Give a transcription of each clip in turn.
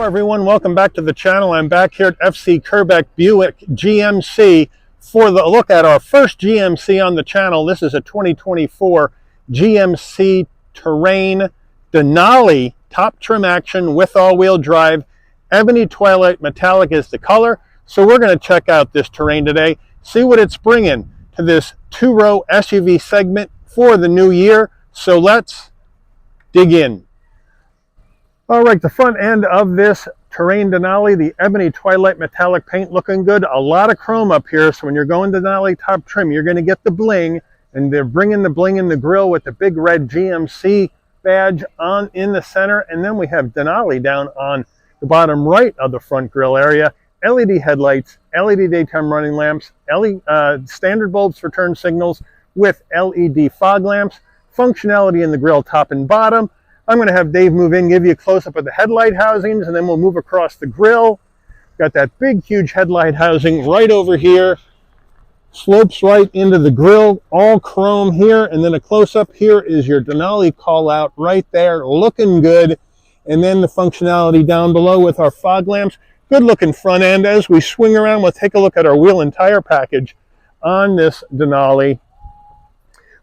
everyone, welcome back to the channel. I'm back here at FC Kerbeck Buick GMC for the look at our first GMC on the channel. This is a 2024 GMC Terrain Denali top trim action with all-wheel drive. Ebony Twilight Metallic is the color. So we're going to check out this Terrain today, see what it's bringing to this two-row SUV segment for the new year. So let's dig in. All right, the front end of this Terrain Denali, the Ebony Twilight Metallic paint looking good. A lot of chrome up here, so when you're going to Denali top trim, you're going to get the bling, and they're bringing the bling in the grille with the big red GMC badge on in the center, and then we have Denali down on the bottom right of the front grille area. LED headlights, LED daytime running lamps, standard bulbs for turn signals with LED fog lamps, functionality in the grille top and bottom. I'm going to have Dave move in, give you a close-up of the headlight housings, and then we'll move across the grille. Got that big, huge headlight housing right over here. Slopes right into the grille, all chrome here, and then a close-up here is your Denali call-out right there, looking good. And then the functionality down below with our fog lamps. Good-looking front end. As we swing around, we'll take a look at our wheel and tire package on this Denali.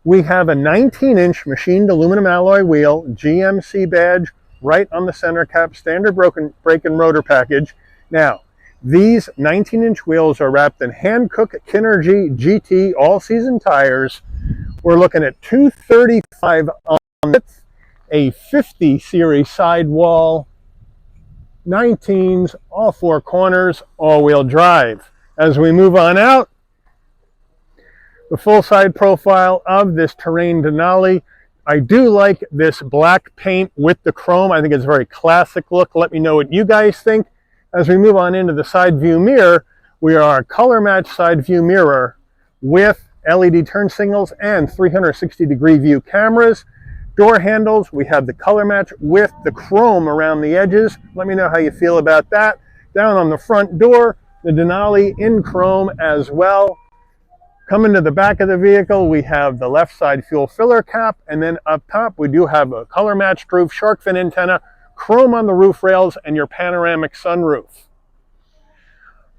We have a 19-inch machined aluminum alloy wheel, GMC badge right on the center cap, standard brake and rotor package. Now, these 19-inch wheels are wrapped in hand-cooked Kinergy GT all-season tires. We're looking at 235 on width, a 50 series sidewall, 19s, all four corners, all-wheel drive. As we move on out, the full side profile of this Terrain Denali. I do like this black paint with the chrome. I think it's a very classic look. Let me know what you guys think. As we move on into the side view mirror, we are a color match side view mirror with LED turn signals and 360-degree view cameras. Door handles, we have the color match with the chrome around the edges. Let me know how you feel about that. Down on the front door, the Denali in chrome as well. Coming to the back of the vehicle, we have the left side fuel filler cap, and then up top we do have a color matched roof, shark fin antenna, chrome on the roof rails, and your panoramic sunroof.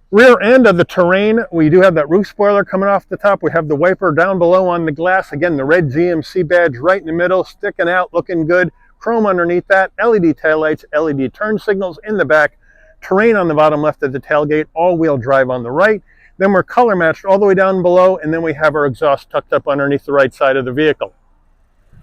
Rear end of the Terrain, we do have that roof spoiler coming off the top. We have the wiper down below on the glass. Again, the red GMC badge right in the middle, sticking out, looking good. Chrome underneath that, LED taillights, LED turn signals in the back, Terrain on the bottom left of the tailgate, all-wheel drive on the right. Then we're color matched all the way down below, and then we have our exhaust tucked up underneath the right side of the vehicle.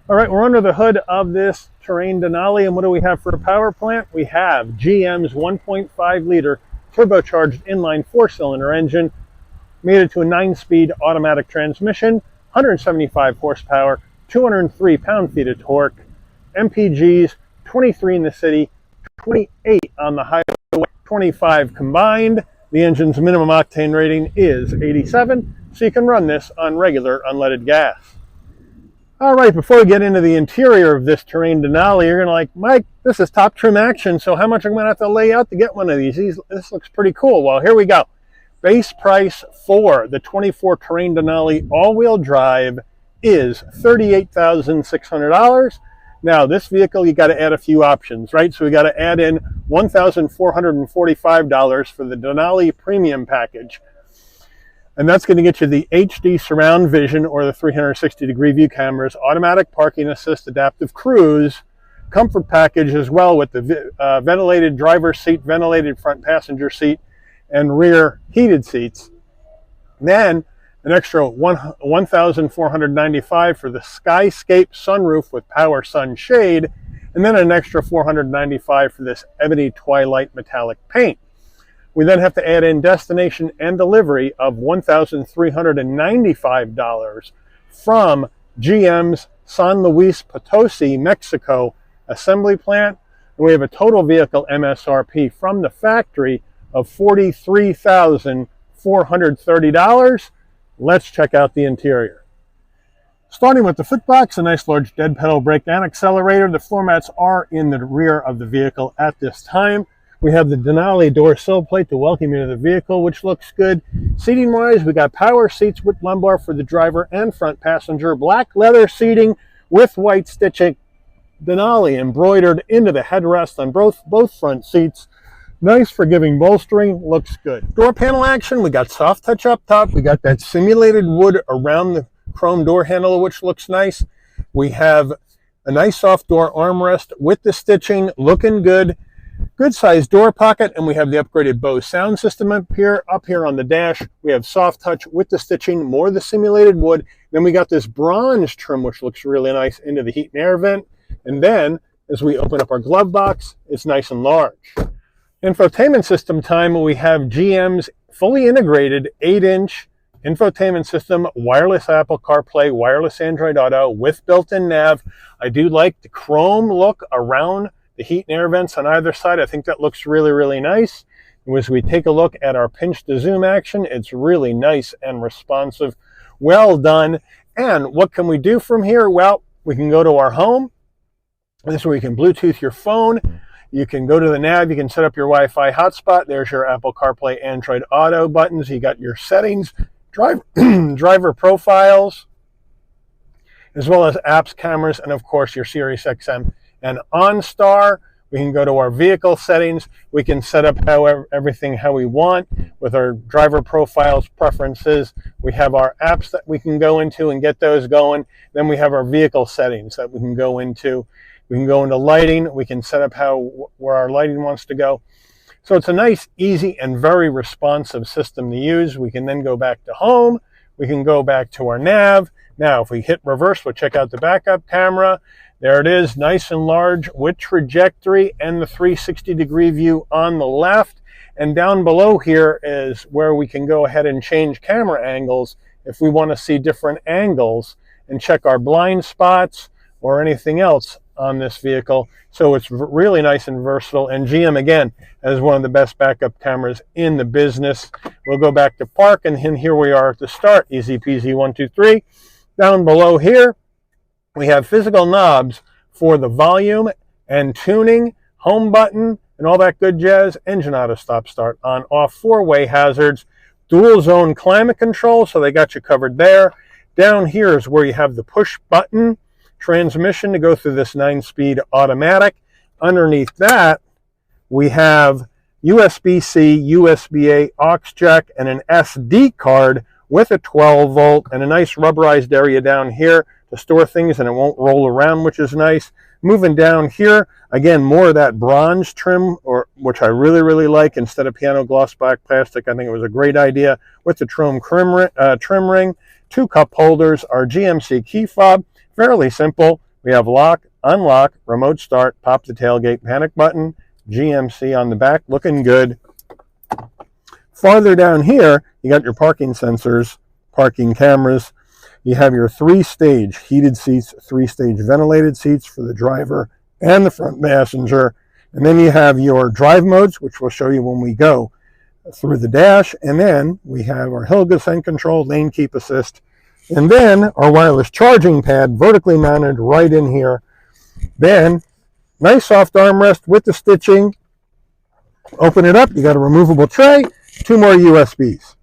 All right, we're under the hood of this Terrain Denali, and what do we have for a power plant? We have GM's 1.5-liter turbocharged inline four-cylinder engine, made it to a 9-speed automatic transmission, 175 horsepower, 203 pound-feet of torque, MPGs, 23 in the city, 28 on the highway, 25 combined. The engine's minimum octane rating is 87, so you can run this on regular unleaded gas. All right, before we get into the interior of this Terrain Denali, you're gonna like, Mike, this is top trim action, so how much am I gonna have to lay out to get one of these? This looks pretty cool. Well, here we go. Base price for the 24 Terrain Denali all-wheel drive is $38,600. Now, this vehicle, you got to add a few options, right? So we got to add in $1,445 for the Denali Premium Package. And that's going to get you the HD Surround Vision or the 360-degree view cameras, automatic parking assist, adaptive cruise, comfort package as well with the ventilated driver's seat, ventilated front passenger seat, and rear heated seats. Then an extra $1,495 for the Skyscape sunroof with power sunshade, and then an extra $495 for this Ebony Twilight Metallic paint. We then have to add in destination and delivery of $1,395 from GM's San Luis Potosi, Mexico assembly plant. And we have a total vehicle MSRP from the factory of $43,430. Let's check out the interior. Starting with the footbox, a nice large dead pedal brake and accelerator. The floor mats are in the rear of the vehicle at this time. We have the Denali door sill plate to welcome you to the vehicle, which looks good. Seating wise, we got power seats with lumbar for the driver and front passenger, black leather seating with white stitching, Denali embroidered into the headrest on both front seats. Nice forgiving bolstering, looks good. Door panel action, we got soft touch up top. We got that simulated wood around the chrome door handle, which looks nice. We have a nice soft door armrest with the stitching, looking good. Good sized door pocket, and we have the upgraded Bose sound system up here on the dash. We have soft touch with the stitching, more of the simulated wood. Then we got this bronze trim, which looks really nice into the heat and air vent. And then as we open up our glove box, it's nice and large. Infotainment system time, we have GM's fully integrated 8-inch infotainment system, wireless Apple CarPlay, wireless Android Auto with built-in nav. I do like the chrome look around the heat and air vents on either side. I think that looks really, really nice. As we take a look at our pinch to zoom action, it's really nice and responsive. Well done. And what can we do from here? Well, we can go to our home. This is where you can Bluetooth your phone. You can go to the nav, you can set up your Wi-Fi hotspot. There's your Apple CarPlay, Android Auto buttons. You got your settings, driver profiles, as well as apps, cameras, and of course your Sirius XM and OnStar. We can go to our vehicle settings. We can set up everything how we want with our driver profiles, preferences. We have our apps that we can go into and get those going. Then we have our vehicle settings that we can go into. We can go into lighting. We can set up where our lighting wants to go. So it's a nice, easy, and very responsive system to use. We can then go back to home. We can go back to our nav. Now, if we hit reverse, we'll check out the backup camera. There it is, nice and large with trajectory and the 360-degree view on the left. And down below here is where we can go ahead and change camera angles if we want to see different angles and check our blind spots or anything else on this vehicle. So it's really nice and versatile. And GM, again, has one of the best backup cameras in the business. We'll go back to park, and here we are at the start. Easy peasy, 1, 2, 3. Down below here, we have physical knobs for the volume and tuning, home button, and all that good jazz. Engine auto stop start on off, 4-way hazards, dual zone climate control, so they got you covered there. Down here is where you have the push button transmission to go through this 9-speed automatic. Underneath that, we have USB-C, USB-A, aux jack, and an SD card with a 12-volt and a nice rubberized area down here to store things, and it won't roll around, which is nice. Moving down here, again, more of that bronze trim, which I really, really like, instead of piano gloss black plastic. I think it was a great idea with the trim ring. 2 cup holders, our GMC key fob. Fairly simple. We have lock, unlock, remote start, pop the tailgate, panic button, GMC on the back, looking good. Farther down here, you got your parking sensors, parking cameras. You have your 3-stage heated seats, 3-stage ventilated seats for the driver and the front passenger. And then you have your drive modes, which we'll show you when we go through the dash. And then we have our hill descent control, lane keep assist, and then our wireless charging pad vertically mounted right in here. Then nice soft armrest with the stitching. Open it up, you got a removable tray, 2 more USBs.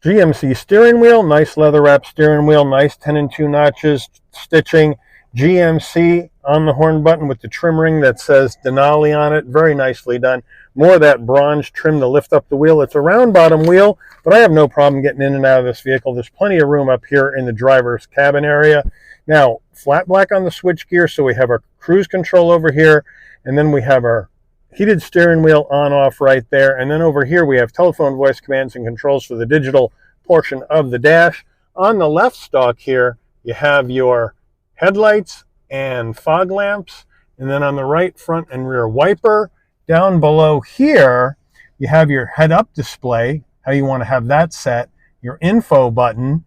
GMC steering wheel, nice leather wrap steering wheel, nice 10 and 2 notches stitching. GMC on the horn button with the trim ring that says Denali on it, very nicely done. More of that bronze trim to lift up the wheel. It's a round bottom wheel, but I have no problem getting in and out of this vehicle. There's plenty of room up here in the driver's cabin area. Now, flat black on the switch gear, so we have our cruise control over here, and then we have our heated steering wheel on off right there. And then over here we have telephone voice commands and controls for the digital portion of the dash. On the left stalk here, you have your headlights and fog lamps. And then on the right, front and rear wiper. Down below here, you have your head-up display, how you want to have that set, your info button,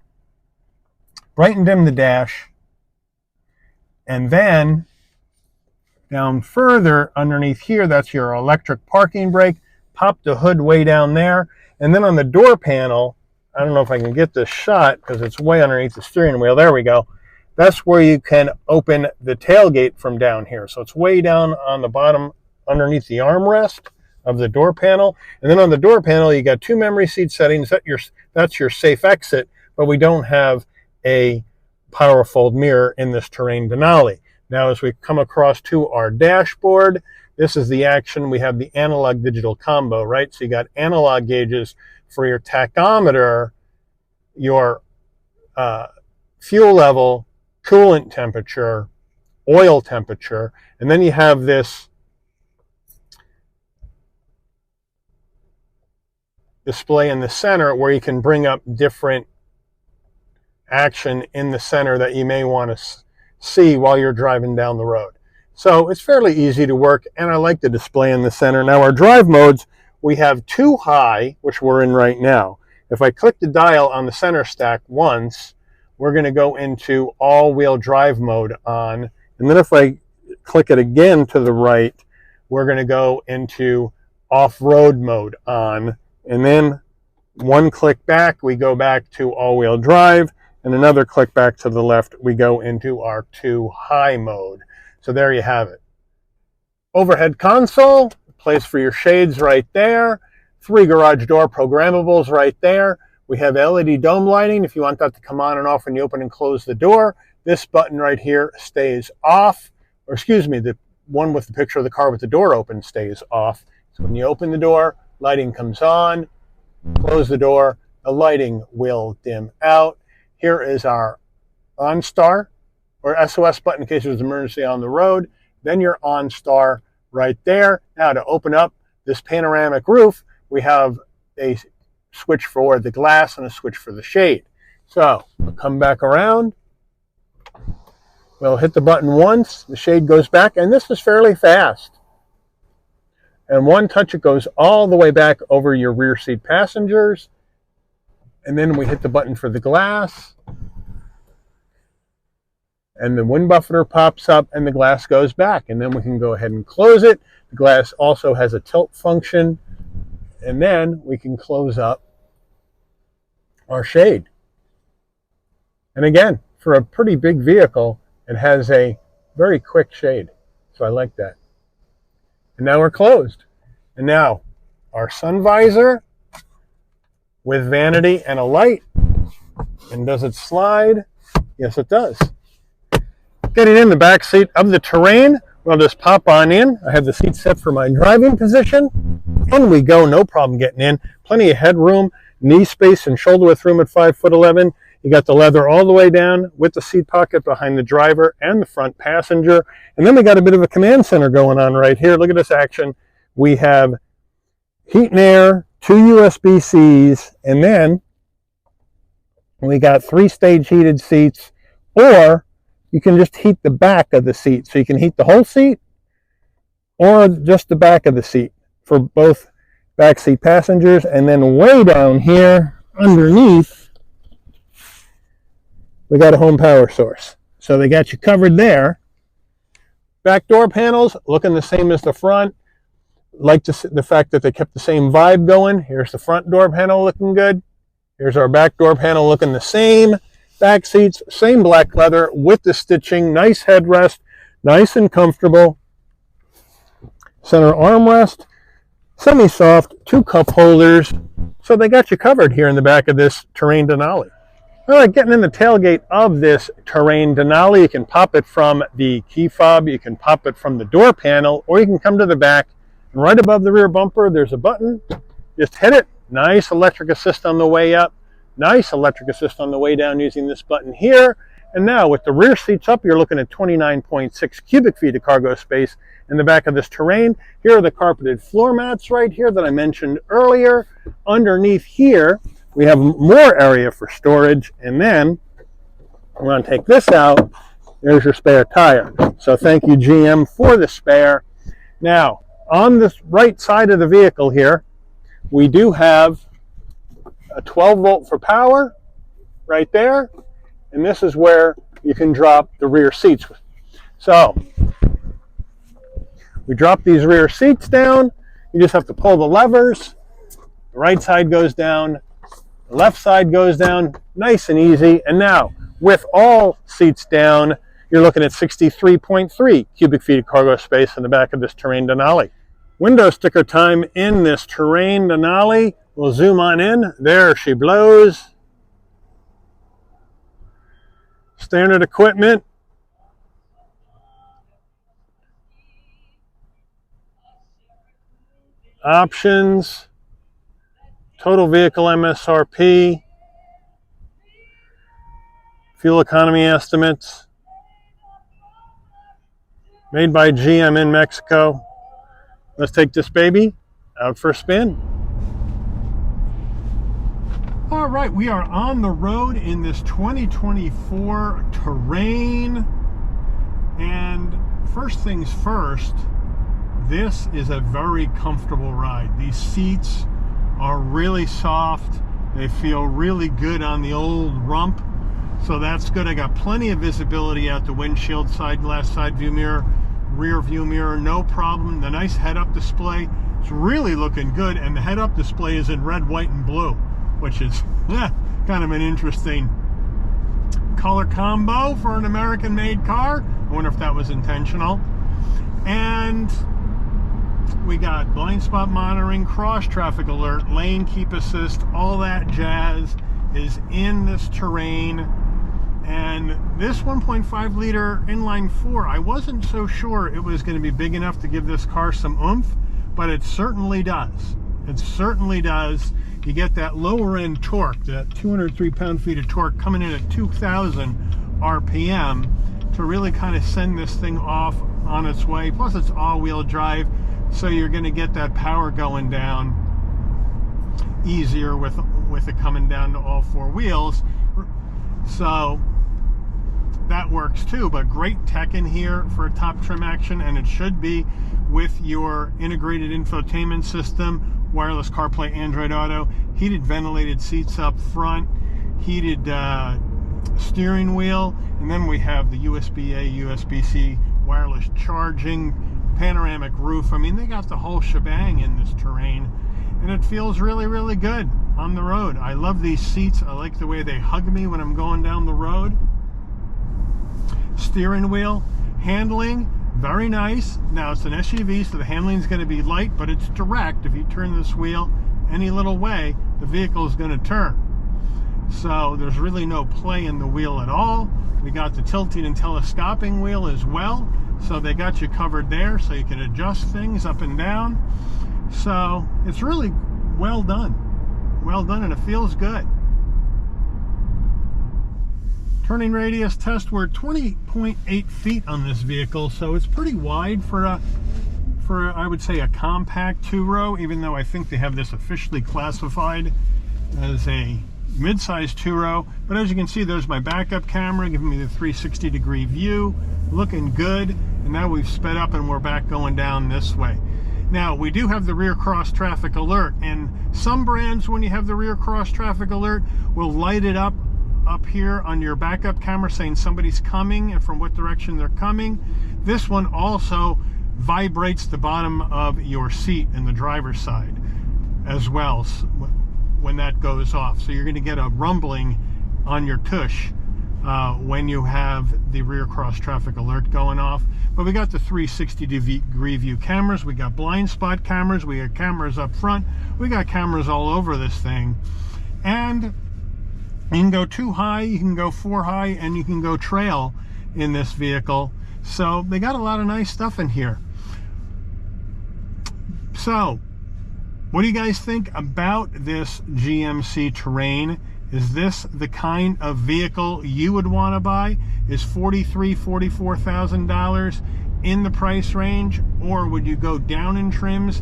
bright and dim the dash, and then down further underneath here, that's your electric parking brake. Pop the hood way down there. And then on the door panel, I don't know if I can get this shot because it's way underneath the steering wheel. There we go. That's where you can open the tailgate from down here. So it's way down on the bottom underneath the armrest of the door panel. And then on the door panel, you got 2 memory seat settings. That's your safe exit, but we don't have a power fold mirror in this Terrain Denali. Now, as we come across to our dashboard, This is the action. We have the analog digital combo, right? So you got analog gauges for your tachometer, your fuel level, coolant temperature, oil temperature, and then you have this display in the center where you can bring up different action in the center that you may want to see while you're driving down the road. So it's fairly easy to work, and I like the display in the center. Now our drive modes, we have 2 high, which we're in right now. If I click the dial on the center stack once, we're going to go into all-wheel drive mode on, and then if I click it again to the right, we're going to go into off-road mode on, and then one click back, we go back to all-wheel drive, and another click back to the left, we go into our 2 high mode. So there you have it. Overhead console, place for your shades right there. 3 garage door programmables right there. We have LED dome lighting if you want that to come on and off when you open and close the door. This button right here stays off, or excuse me, the one with the picture of the car with the door open stays off. So when you open the door, lighting comes on. Close the door, the lighting will dim out. Here is our OnStar or SOS button in case there's an emergency on the road. Then your OnStar right there. Now to open up this panoramic roof, we have a switch for the glass and a switch for the shade. So we'll come back around. We'll hit the button once, the shade goes back, and this is fairly fast. And one touch, it goes all the way back over your rear seat passengers. And then we hit the button for the glass. And the wind buffeter pops up and the glass goes back. And then we can go ahead and close it. The glass also has a tilt function. And then we can close up our shade. And again, for a pretty big vehicle, it has a very quick shade. So I like that. And now we're closed. And now our sun visor with vanity and a light. And does it slide? Yes, it does. Getting in the back seat of the Terrain, we'll just pop on in. I have the seat set for my driving position. And we go, no problem getting in. Plenty of headroom, knee space and shoulder width room at 5'11". You got the leather all the way down with the seat pocket behind the driver and the front passenger. And then we got a bit of a command center going on right here. Look at this action. We have heat and air, 2 USB-Cs, and then we got 3 stage heated seats, or you can just heat the back of the seat. So you can heat the whole seat or just the back of the seat for both backseat passengers. And then way down here underneath, we got a home power source. So they got you covered there. Back door panels looking the same as the front. Like the fact that they kept the same vibe going. Here's the front door panel looking good. Here's our back door panel looking the same. Back seats, same black leather with the stitching. Nice headrest, nice and comfortable. Center armrest, semi-soft, 2 cup holders. So they got you covered here in the back of this Terrain Denali. All right, getting in the tailgate of this Terrain Denali, you can pop it from the key fob, you can pop it from the door panel, or you can come to the back, and right above the rear bumper, there's a button. Just hit it. Nice electric assist on the way up. Nice electric assist on the way down using this button here. And now with the rear seats up, you're looking at 29.6 cubic feet of cargo space in the back of this Terrain. Here are the carpeted floor mats right here that I mentioned earlier. Underneath here, we have more area for storage, and then I'm going to take this out. There's your spare tire. So thank you, GM, for the spare. Now, on the right side of the vehicle here, we do have a 12 volt for power right there, and this is where you can drop the rear seats. So we drop these rear seats down. You just have to pull the levers. The right side goes down. The left side goes down, nice and easy. And now, with all seats down, you're looking at 63.3 cubic feet of cargo space in the back of this Terrain Denali. Window sticker time in this Terrain Denali. We'll zoom on in. There she blows. Standard equipment. Options, total vehicle MSRP, fuel economy estimates, made by GM in Mexico. Let's take this baby out for a spin. All right, we are on the road in this 2024 Terrain. And first things first, this is a very comfortable ride. These seats are really soft. They feel really good on the old rump. So that's good. I got plenty of visibility out the windshield, side glass, side view mirror, rear view mirror, no problem. The nice head-up display, it's really looking good. And the head-up display is in red, white, and blue, which is kind of an interesting color combo for an American-made car. I wonder if that was intentional. And we got blind spot monitoring, cross traffic alert, lane keep assist, all that jazz is in this Terrain. And this 1.5 liter inline four, I wasn't so sure it was going to be big enough to give this car some oomph, but it certainly does. It certainly does. You get that lower end torque, that 203 pound-feet of torque coming in at 2,000 RPM to really kind of send this thing off on its way. Plus it's all-wheel drive, so you're going to get that power going down easier with it coming down to all four wheels. So that works too, but great tech in here for a top trim action, and it should be with your integrated infotainment system, wireless CarPlay, Android Auto, heated ventilated seats up front, heated steering wheel, and then we have the USB-A, USB-C wireless charging, panoramic roof. I mean, they got the whole shebang in this Terrain, and it feels really, really good on the road. I love these seats. I like the way they hug me when I'm going down the road. Steering wheel, handling, very nice. Now it's an SUV, so the handling is going to be light, but it's direct. If you turn this wheel any little way, the vehicle is going to turn. So there's really no play in the wheel at all. We got the tilting and telescoping wheel as well, so they got you covered there, so you can adjust things up and down. So it's really well done, and it feels good. Turning radius test, we're 20.8 feet on this vehicle, so it's pretty wide for I would say a compact two-row, even though I think they have this officially classified as a mid-size two-row. But as you can see, there's my backup camera giving me the 360-degree view, looking good. And now we've sped up and we're back going down this way. Now we do have the rear cross traffic alert, and some brands, when you have the rear cross traffic alert, will light it up here on your backup camera saying somebody's coming and from what direction they're coming. This one also vibrates the bottom of your seat in the driver's side as well when that goes off. So you're going to get a rumbling on your tush when you have the rear cross traffic alert going off. But we got the 360-degree view cameras, we got blind spot cameras, we got cameras up front, we got cameras all over this thing. And you can go 2 high, you can go 4 high, and you can go trail in this vehicle. So they got a lot of nice stuff in here. So what do you guys think about this GMC Terrain? Is this the kind of vehicle you would want to buy? Is $44,000 in the price range? Or would you go down in trims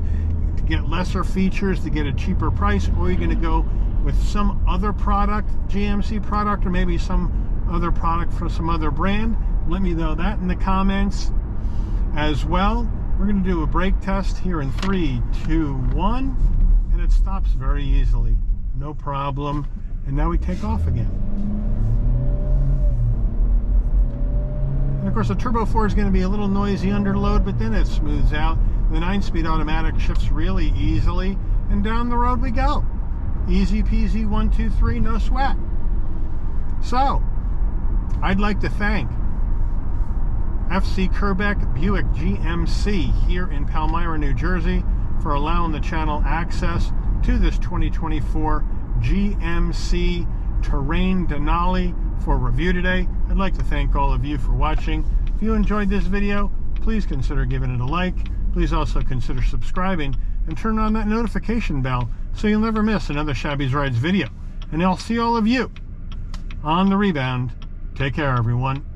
to get lesser features to get a cheaper price? Or are you going to go with some other product, GMC product, or maybe some other product for some other brand? Let me know that in the comments as well. We're going to do a brake test here in 3, 2, 1, and it stops very easily, no problem. And now we take off again. And of course the Turbo 4 is going to be a little noisy under load, but then it smooths out. The 9-speed automatic shifts really easily, and down the road we go. Easy peasy, 1, 2, 3, no sweat. So I'd like to thank FC Kerbeck Buick GMC here in Palmyra, New Jersey, for allowing the channel access to this 2024 GMC Terrain Denali for review today. I'd like to thank all of you for watching. If you enjoyed this video, please consider giving it a like. Please also consider subscribing, and turn on that notification bell so you'll never miss another Shabby's Rides video. And I'll see all of you on the rebound. Take care, everyone.